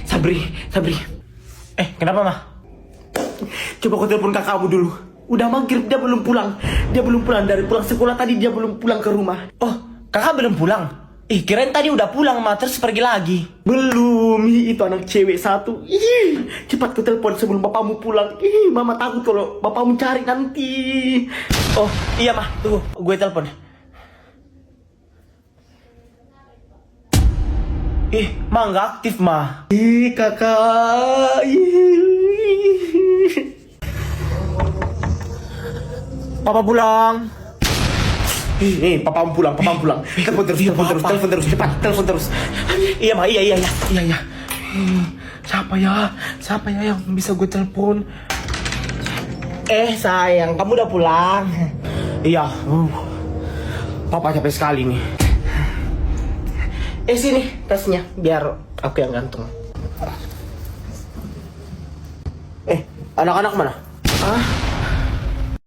Sabri. Kenapa, Ma? Coba kau telepon kakakmu dulu. Udah maghrib, dia belum pulang. Dari pulang sekolah tadi, dia belum pulang ke rumah. Oh, kakak belum pulang? Kirain tadi udah pulang, Ma, terus pergi lagi. Belum, itu anak cewek satu. Cepat kau telepon sebelum bapakmu pulang. Mama takut kalau bapakmu cari nanti. Oh, iya, Ma. Tunggu, gue telepon. Ma, nggak aktif, Ma. Kakak. Papa pulang. Papamu pulang. Telepon terus, cepat, telepon terus. Iya, Ma, iya. Siapa ya yang bisa gue telepon? Sayang, kamu udah pulang. Iya. Papa capek sekali nih. Sini tasnya, biar aku yang gantung. Anak-anak mana?